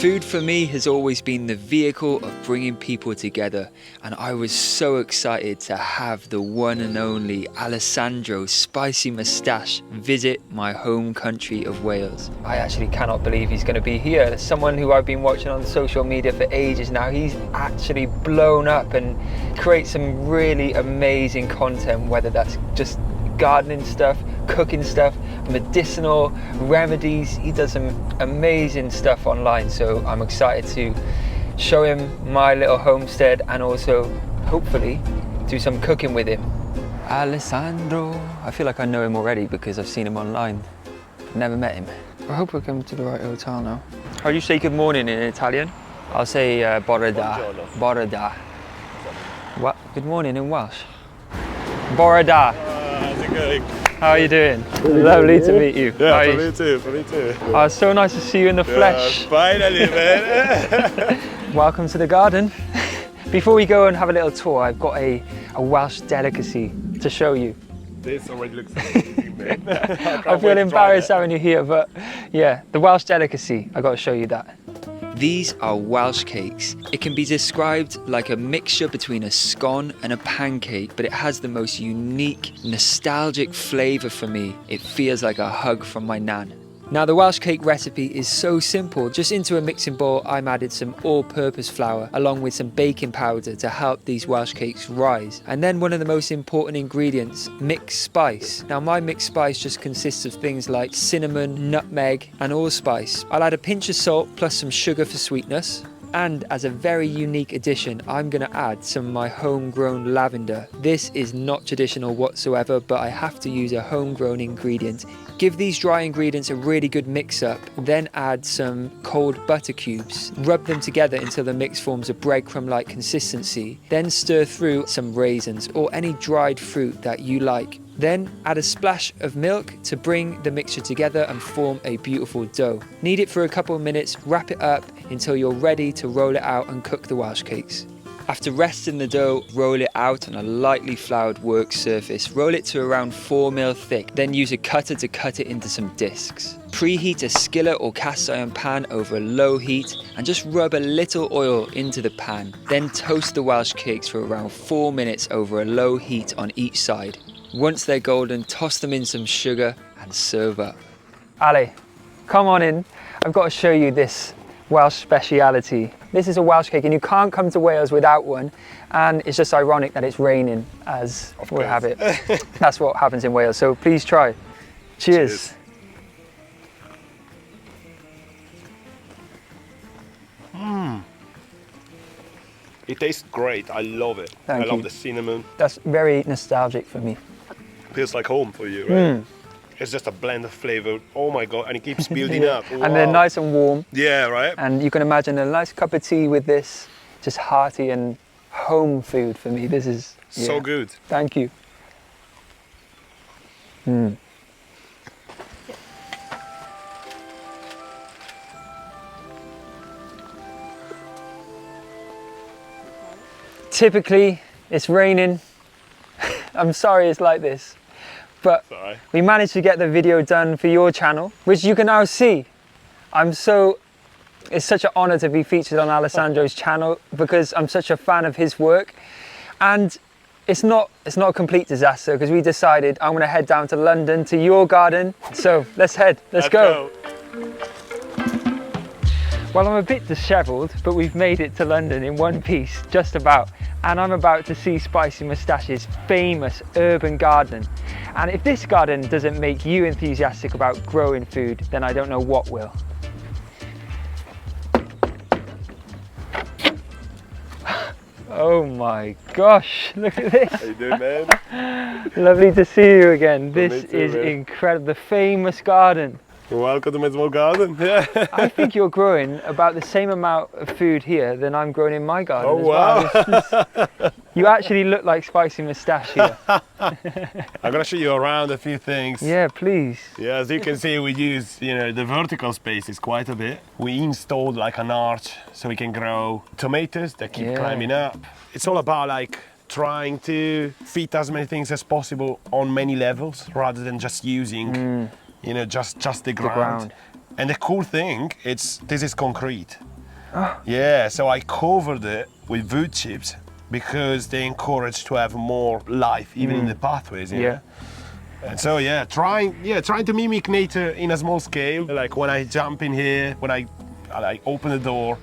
Food for me has always been the vehicle of bringing people together, and I was so excited to have the one and only Alessandro Spicy Moustache visit my home country of Wales. I actually cannot believe he's going to be here. As someone who I've been watching on social media for ages now, he's actually blown up and creates some really amazing content, whether that's just gardening stuff, cooking stuff, medicinal remedies. He does some amazing stuff online, so I'm excited to show him my little homestead and also hopefully do some cooking with him. Alessandro, I feel like I know him already because I've seen him online, never met him. I hope we're coming to the right hotel now. How do you say good morning in Italian? I'll say Borada. Borada. What? Good morning in Welsh. Borada. How's it going? How are you doing? Lovely to meet you. Yeah, for me too, for me too. Oh, it's so nice to see you in the flesh. Finally, man. Welcome to the garden. Before we go and have a little tour, I've got a Welsh delicacy to show you. This already looks amazing, man. I feel embarrassed having you here, but yeah, the Welsh delicacy, I got to show you that. These are Welsh cakes. It can be described like a mixture between a scone and a pancake, but it has the most unique, nostalgic flavour for me. It feels like a hug from my nan. Now the Welsh cake recipe is so simple. Just into a mixing bowl, I'm added some all-purpose flour along with some baking powder to help these Welsh cakes rise. And then one of the most important ingredients, mixed spice. Now my mixed spice just consists of things like cinnamon, nutmeg and allspice. I'll add a pinch of salt plus some sugar for sweetness. And as a very unique addition, I'm going to add some of my homegrown lavender. This is not traditional whatsoever, but I have to use a homegrown ingredient. Give these dry ingredients a really good mix up, then add some cold butter cubes. Rub them together until the mix forms a breadcrumb-like consistency. Then stir through some raisins or any dried fruit that you like. Then add a splash of milk to bring the mixture together and form a beautiful dough. Knead it for a couple of minutes, wrap it up until you're ready to roll it out and cook the Welsh cakes. After resting the dough, roll it out on a lightly floured work surface. Roll it to around 4mm thick, then use a cutter to cut it into some discs. Preheat a skillet or cast iron pan over a low heat and just rub a little oil into the pan. Then toast the Welsh cakes for around 4 minutes over a low heat on each side. Once they're golden, toss them in some sugar and serve up. Ali, come on in. I've got to show you this Welsh speciality. This is a Welsh cake and you can't come to Wales without one, and it's just ironic that it's raining as we have it. That's what happens in Wales, so please try. Cheers. It tastes great, I love it. I love the cinnamon. That's very nostalgic for me. Feels like home for you, right? It's just a blend of flavor. Oh my God, and it keeps building up. Wow. And they're nice and warm. Yeah, right? And you can imagine a nice cup of tea with this, just hearty and home food for me. This is so good. Thank you. Typically, it's raining. I'm sorry it's like this. But we managed to get the video done for your channel, which you can now see. It's such an honor to be featured on Alessandro's channel because I'm such a fan of his work. And it's not a complete disaster because we decided I'm gonna head down to London to your garden. So let's go. Well, I'm a bit disheveled, but we've made it to London in one piece, just about. And I'm about to see Spicy Moustache's famous urban garden. And if this garden doesn't make you enthusiastic about growing food, then I don't know what will. Oh my gosh, look at this. How you doing, man? Lovely to see you again. This is incredible, the famous garden. Welcome to my small garden. I think you're growing about the same amount of food here than I'm growing in my garden. Oh wow! Well. You actually look like Spicy Moustache here. I'm gonna show you around a few things. Yeah, please. Yeah, as you can see, we use, the vertical spaces quite a bit. We installed like an arch so we can grow tomatoes that keep climbing up. It's all about like trying to fit as many things as possible on many levels rather than just using just the ground. And the cool thing, this is concrete. Yeah, so I covered it with wood chips because they encourage to have more life even in the pathways. You know? And so yeah, trying to mimic nature in a small scale. Like when I jump in here, when I open the door,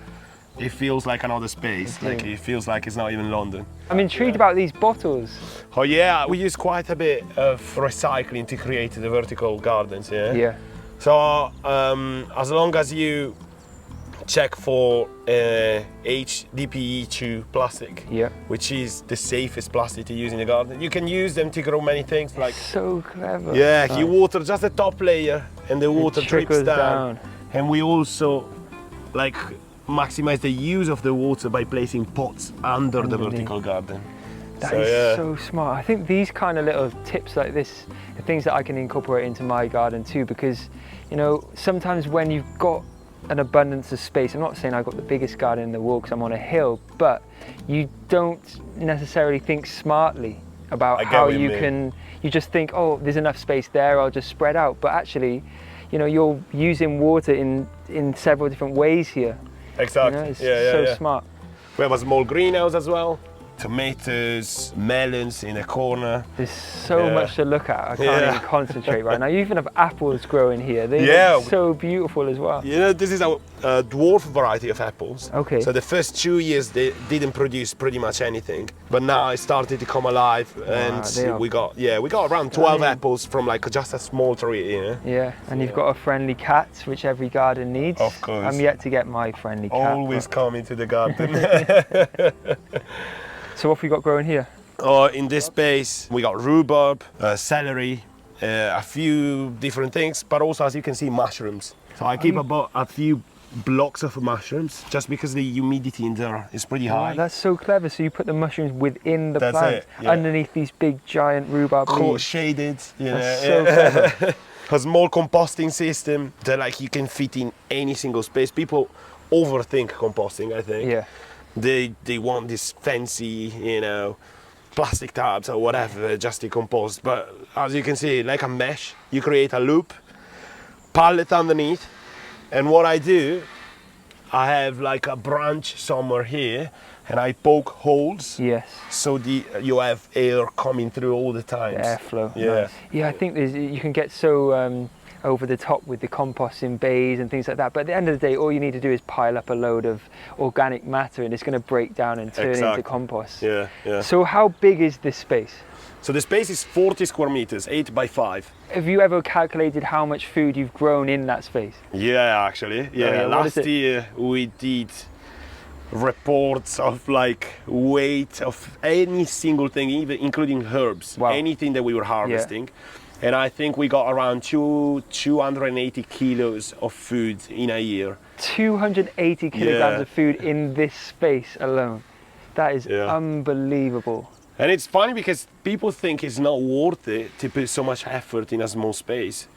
it feels like another space. Like it feels like it's not even London. I'm intrigued about these bottles. Oh yeah, we use quite a bit of recycling to create the vertical gardens. Yeah. So as long as you check for HDPE2 plastic, which is the safest plastic to use in the garden. You can use them to grow many things. Like so clever. Yeah, you water just the top layer, and the water drips down. And we also like maximize the use of the water by placing pots under the vertical garden. That is so smart. I think these kind of little tips like this are things that I can incorporate into my garden too, because you know sometimes when you've got an abundance of space, I'm not saying I've got the biggest garden in the world because I'm on a hill, but you don't necessarily think smartly about how you can, you just think, oh, there's enough space there, I'll just spread out. But actually, you know, you're using water in several different ways here. Exactly. You know, it's so smart. We have a small greenhouse as well. Tomatoes, melons in a corner. There's so much to look at. I can't even concentrate right now. You even have apples growing here. They look so beautiful as well. You know, this is a dwarf variety of apples. Okay. So the first 2 years they didn't produce pretty much anything, but now it started to come alive, and we got around 12 apples from like just a small tree. You know? Yeah, and you've got a friendly cat, which every garden needs. Of course. I'm yet to get my friendly cat. Always come into the garden. So what have we got growing here? In this space, we got rhubarb, celery, a few different things, but also, as you can see, mushrooms. So I keep about a few blocks of mushrooms, just because the humidity in there is pretty high. That's so clever. So you put the mushrooms within the plant, underneath these big, giant rhubarb leaves. Shaded, you know. That's so clever. A small composting system that like you can fit in any single space. People overthink composting, I think. Yeah. They want this fancy, you know, plastic tubs or whatever just to compost. But as you can see, like a mesh, you create a loop, pallet underneath, and what I do, I have like a branch somewhere here, and I poke holes. Yes. So you have air coming through all the time. Airflow. Yeah. Nice. Yeah, I think you can get so over the top with the composting bays and things like that, but at the end of the day all you need to do is pile up a load of organic matter and it's going to break down and turn into compost. Yeah. So how big is this space? So the space is 40 square meters, 8 by 5. Have you ever calculated how much food you've grown in that space? Yeah, actually. Yeah, last year we did reports of like weight of any single thing, even including herbs, anything that we were harvesting. And I think we got around 280 kilos of food in a year. 280 kilograms of food in this space alone. That is unbelievable. And it's funny because people think it's not worth it to put so much effort in a small space.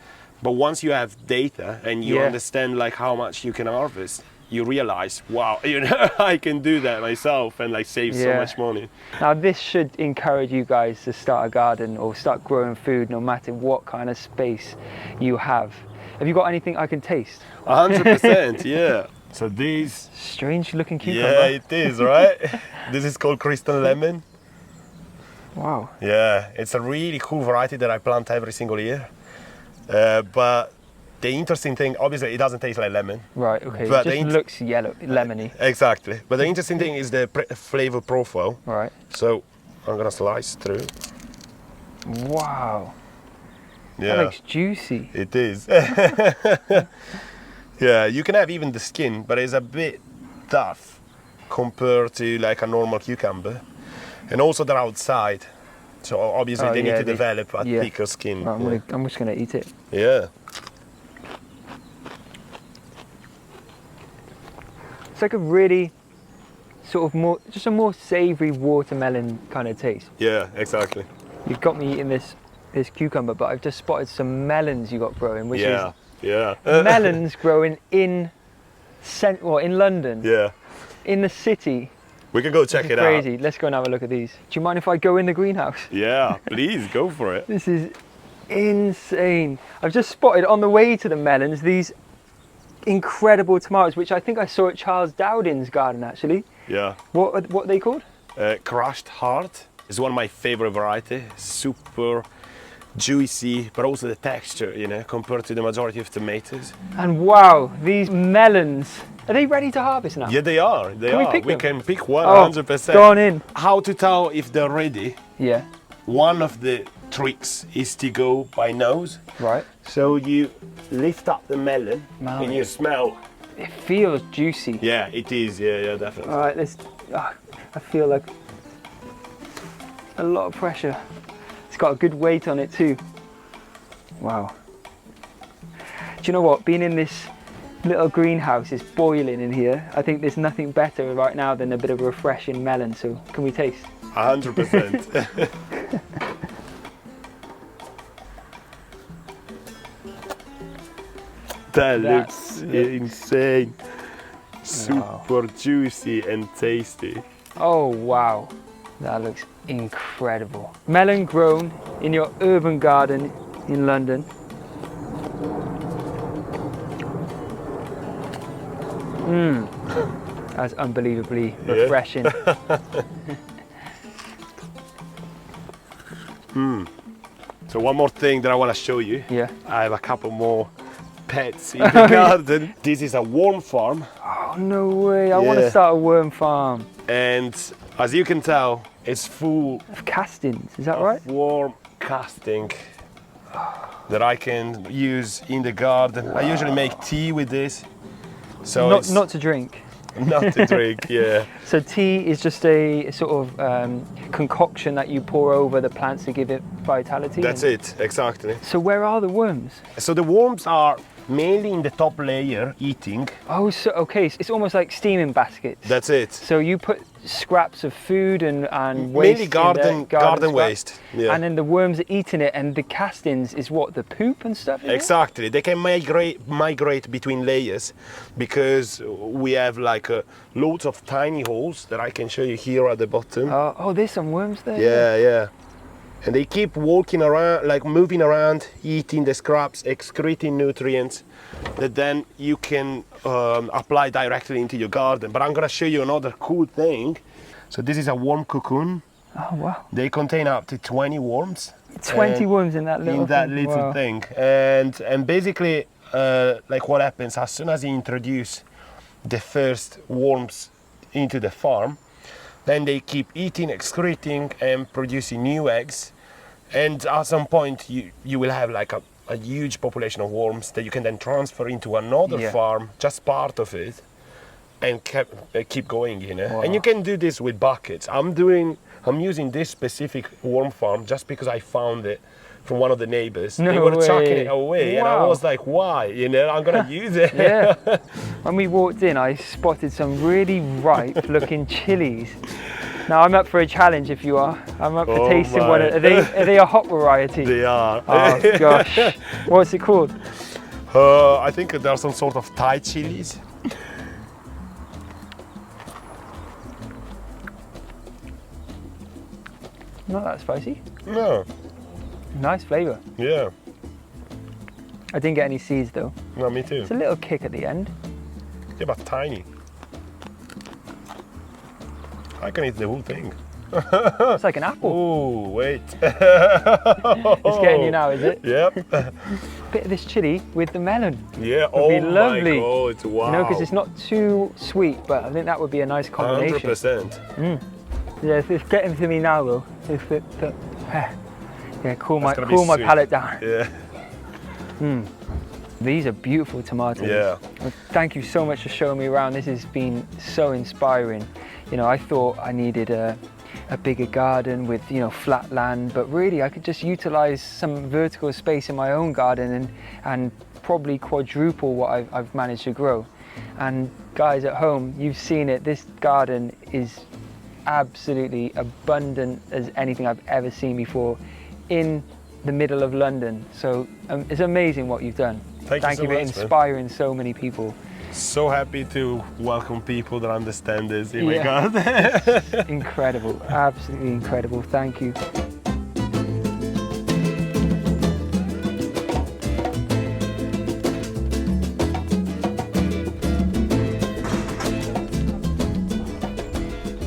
But once you have data and you understand like how much you can harvest, you realize, wow, you know, I can do that myself and like save so much money. Now this should encourage you guys to start a garden or start growing food no matter what kind of space you have. Have you got anything I can taste? 100%, yeah. So these... Strange looking cucumber. Yeah, it is, right? This is called crystal lemon. Wow. Yeah, it's a really cool variety that I plant every single year. But the interesting thing, obviously, it doesn't taste like lemon. Right, okay. But it just looks yellow, lemony. Exactly. But the interesting thing is the flavor profile. Right. So I'm gonna slice through. Wow. Yeah. That looks juicy. It is. Yeah, you can have even the skin, but it's a bit tough compared to like a normal cucumber. And also they're outside. So obviously they need to develop a thicker skin. Right, I'm just gonna eat it. Yeah. It's like a really sort of just a more savoury watermelon kind of taste. Yeah, exactly. You've got me eating this cucumber, but I've just spotted some melons you got growing, which is melons growing in London. Yeah. In the city. We can go check it out. Crazy. Let's go and have a look at these. Do you mind if I go in the greenhouse? Yeah, please go for it. This is insane. I've just spotted on the way to the melons these incredible tomatoes, which I think I saw at Charles Dowding's garden actually. Yeah. What are they called? Crushed heart is one of my favorite variety. Super juicy, but also the texture, you know, compared to the majority of tomatoes. And wow, these melons, are they ready to harvest now? Yeah, they are. We can pick one, 100%. Go on in. How to tell if they're ready? Yeah. One of the tricks is to go by nose. Right. So you lift up the melon and you smell. It feels juicy. Yeah, it is. Yeah, definitely. All right, I feel like a lot of pressure. It's got a good weight on it too. Wow. Do you know what? Being in this little greenhouse is boiling in here. I think there's nothing better right now than a bit of a refreshing melon. So can we taste? 100%. That looks insane. Super juicy and tasty. Oh wow, that looks incredible. Melon grown in your urban garden in London. That's unbelievably refreshing. So one more thing that I want to show you. Yeah. I have a couple more pets in the garden. This is a worm farm. Oh no way, I want to start a worm farm. And as you can tell, it's full Of castings, is that right? of worm casting that I can use in the garden. I usually make tea with this. So Not to drink. not to drink, yeah. So tea is just a sort of concoction that you pour over the plants to give it vitality? That's it, exactly. So where are the worms? So the worms are mainly in the top layer eating. Oh, so okay, so it's almost like steaming baskets. That's it. So you put scraps of food and waste Mainly in there, garden scraps, waste. Yeah. and then the worms are eating it, and the castings is what, the poop and stuff? Is it? Exactly. They can migrate between layers because we have like loads of tiny holes that I can show you here at the bottom. Oh, there's some worms there. Yeah. And they keep walking around, like moving around, eating the scraps, excreting nutrients that then you can apply directly into your garden. But I'm gonna show you another cool thing. So this is a worm cocoon. Oh wow. They contain up to 20 worms. 20 worms in that little Wow. thing. And basically, like what happens as soon as you introduce the first worms into the farm, then they keep eating, excreting, and producing new eggs. And at some point, you will have like a huge population of worms that you can then transfer into another farm, just part of it, and keep going, you know. Wow. And you can do this with buckets. I'm using this specific worm farm just because I found it from one of the neighbors. No they were way. chucking it away, and I Wow. was like, why? You know, I'm gonna use it. Yeah. When we walked in, I spotted some really ripe looking chilies. Now I'm up for a challenge if you are. I'm up for tasting my. one. Are they a hot variety? They are. Oh gosh. What's it called? I think there are some sort of Thai chilies. Not that spicy. No. Nice flavour. Yeah. I didn't get any seeds though. No, me too. It's a little kick at the end. Yeah, but tiny. I can eat the whole thing. It's like an apple. Oh, wait. It's getting you now, is it? Yep. Bit of this chili with the melon. Yeah, Would be oh lovely. my God, wow. You know, because it's not too sweet, but I think that would be a nice combination. 100%. Yeah, it's getting to me now though. Yeah, cool my That's gonna be sweet. palate down. Yeah. These are beautiful tomatoes. Yeah. Well, thank you so much for showing me around. This has been so inspiring. You know, I thought I needed a bigger garden with, you know, flat land, but really I could just utilize some vertical space in my own garden and probably quadruple what I've managed to grow. And guys at home, you've seen it. This garden is absolutely abundant as anything I've ever seen before in the middle of London. So it's amazing what you've done. Thank you so for much, inspiring so many people. So happy to welcome people that understand this in my garden. Incredible, absolutely incredible. Thank you.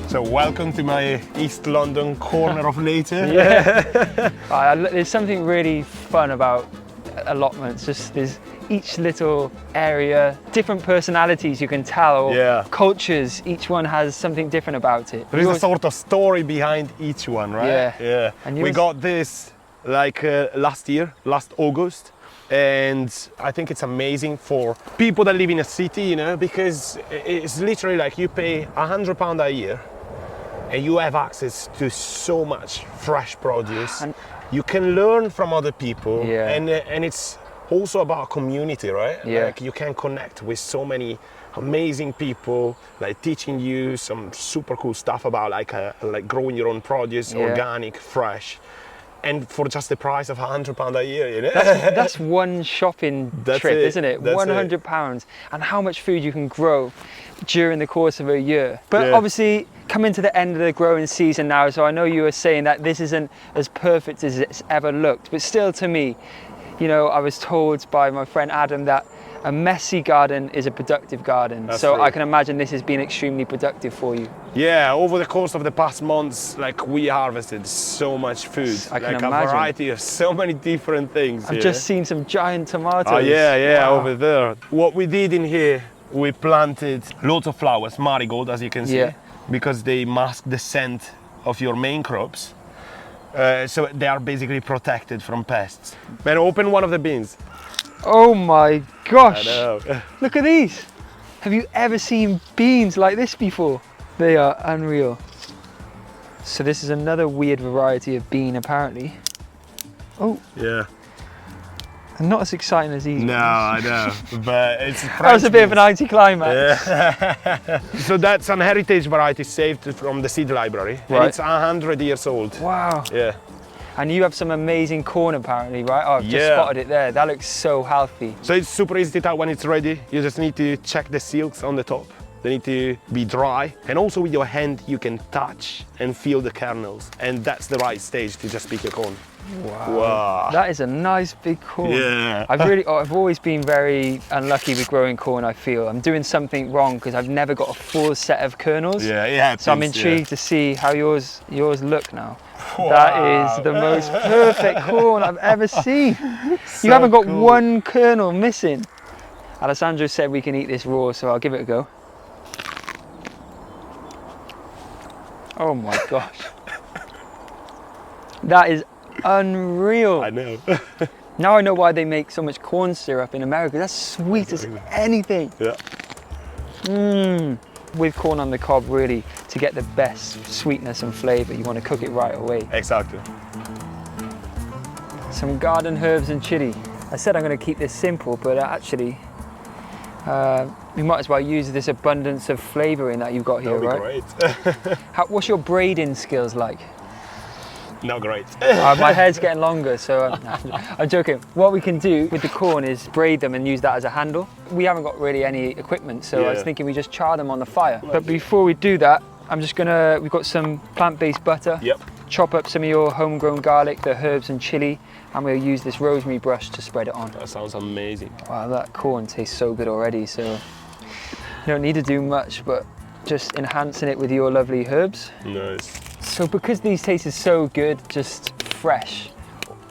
So welcome to my East London corner of nature. Yeah. There's something really fun about allotments. Just there's each little area, different personalities you can tell, or cultures. Each one has something different about it. There is a sort of story behind each one, right? Yeah. And we got this like last August. And I think it's amazing for people that live in a city, you know, because it's literally like you pay £100 a year and you have access to so much fresh produce. And you can learn from other people, and it's also about community, right? Like you can connect with so many amazing people, like teaching you some super cool stuff about like growing your own produce, organic, fresh. And for just the price of £100 a year, you know? That's one shopping trip, isn't it? £100, and how much food you can grow during the course of a year. But obviously, coming to the end of the growing season now, so I know you were saying that this isn't as perfect as it's ever looked, but still to me, you know, I was told by my friend Adam that a messy garden is a productive garden. That's true. I can imagine this has been extremely productive for you. Yeah, over the course of the past months, like we harvested so much food. I can imagine. A variety of so many different things. I've just seen some giant tomatoes. Oh yeah, wow. Over there. What we did in here, we planted lots of flowers, marigold, as you can see, because they mask the scent of your main crops. So they are basically protected from pests. Man, open one of the bins. Oh my gosh! I know. Look at these. Have you ever seen beans like this before? They are unreal. So this is another weird variety of bean apparently. Oh. Yeah. And not as exciting as these. No, I know, but it's that was a bit of an anticlimax. Yeah. So that's an heritage variety saved from the seed library. Right. And it's 100 years old. Wow. Yeah. And you have some amazing corn apparently, right? Oh, I've just spotted it there. That looks so healthy. So it's super easy to tell when it's ready. You just need to check the silks on the top. They need to be dry. And also with your hand, you can touch and feel the kernels. And that's the right stage to just pick your corn. Wow. That is a nice big corn. Yeah. I've always been very unlucky with growing corn, I feel. I'm doing something wrong because I've never got a full set of kernels. Yeah. So I'm intrigued to see how yours look now. Wow. That is the most perfect corn I've ever seen. So you haven't got one kernel missing. Alessandro said we can eat this raw, so I'll give it a go. Oh my gosh. That is unreal. I know. Now I know why they make so much corn syrup in America. That's sweet as anything. Yeah. With corn on the cob, really, to get the best sweetness and flavour, you want to cook it right away. Exactly. Some garden herbs and chili. I said I'm going to keep this simple, but actually, we might as well use this abundance of flavouring that you've got here, right? Great. What's your braiding skills like? Not great. My hair's getting longer, so I'm joking. What we can do with the corn is braid them and use that as a handle. We haven't got really any equipment, so I was thinking we just char them on the fire. But before we do that, we've got some plant-based butter. Yep. Chop up some of your homegrown garlic, the herbs and chili, and we'll use this rosemary brush to spread it on. That sounds amazing. Wow, that corn tastes so good already, so you don't need to do much, but just enhancing it with your lovely herbs. Nice. So because these taste so good, just fresh,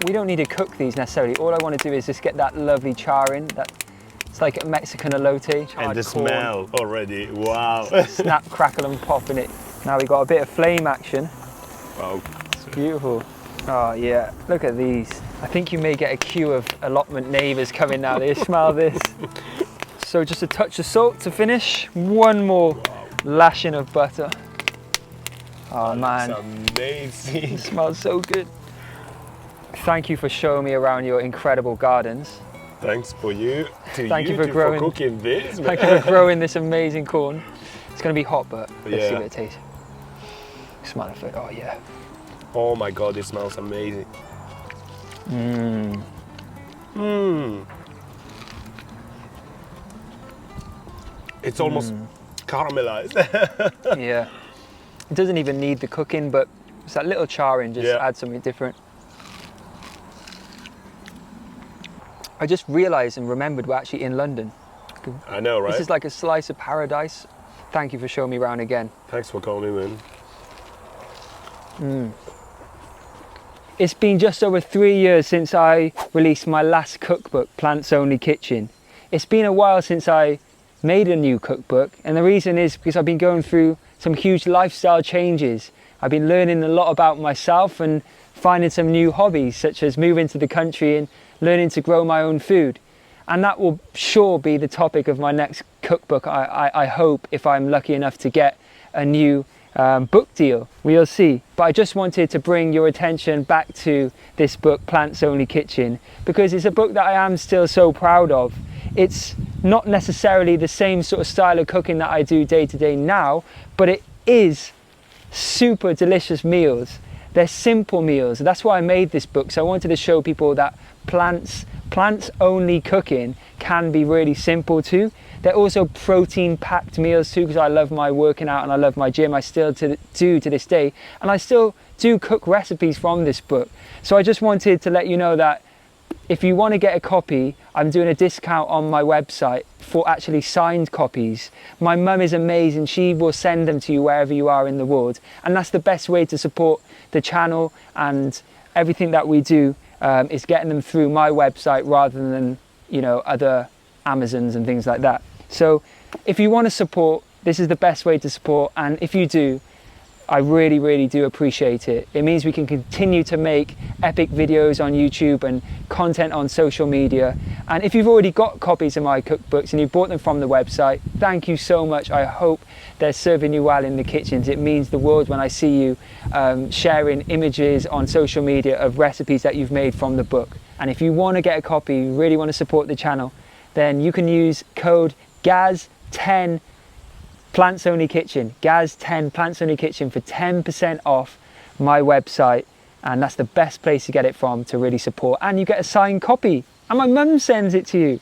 we don't need to cook these necessarily. All I want to do is just get that lovely char in. It's like a Mexican elote. And the corn. Smell already, wow. Snap, crackle and pop in it. Now we've got a bit of flame action. Wow. It's beautiful. Oh yeah, look at these. I think you may get a queue of allotment neighbours coming now. They smell this. So just a touch of salt to finish. One more lashing of butter. Oh man, amazing. It smells so good. Thank you for showing me around your incredible gardens. Thanks for you. Thank you for cooking this. Thank you for growing this amazing corn. It's going to be hot, but let's see what it tastes. Smell of it. Oh yeah. Oh my God, it smells amazing. It's almost caramelized. Yeah. It doesn't even need the cooking, but it's that little charring just adds something different. I just realised and remembered we're actually in London. I know, right? This is like a slice of paradise. Thank you for showing me around again. Thanks for calling in. It's been just over 3 years since I released my last cookbook, Plants Only Kitchen. It's been a while since I made a new cookbook, and the reason is because I've been going through some huge lifestyle changes. I've been learning a lot about myself and finding some new hobbies, such as moving to the country and learning to grow my own food. And that will sure be the topic of my next cookbook, I hope, if I'm lucky enough to get a new book deal. We'll see. But I just wanted to bring your attention back to this book, Plants Only Kitchen, because it's a book that I am still so proud of. It's not necessarily the same sort of style of cooking that I do day to day now, but it is super delicious meals. They're simple meals. That's why I made this book. So I wanted to show people that plants only cooking can be really simple too. They're also protein packed meals too, because I love my working out and I love my gym. I still do to this day, and I still do cook recipes from this book. So I just wanted to let you know that if you want to get a copy, I'm doing a discount on my website for actually signed copies. My mum is amazing. She will send them to you wherever you are in the world. And that's the best way to support the channel and everything that we do, is getting them through my website rather than, you know, other Amazons and things like that. So if you want to support, this is the best way to support. And if you do, I really, really do appreciate it. It means we can continue to make epic videos on YouTube and content on social media. And if you've already got copies of my cookbooks and you bought them from the website, thank you so much. I hope they're serving you well in the kitchens. It means the world when I see you sharing images on social media of recipes that you've made from the book. And if you want to get a copy, you really want to support the channel, then you can use code GAZ10 Plants Only Kitchen, Gaz10 Plants Only Kitchen for 10% off my website, and that's the best place to get it from to really support. And you get a signed copy, and my mum sends it to you.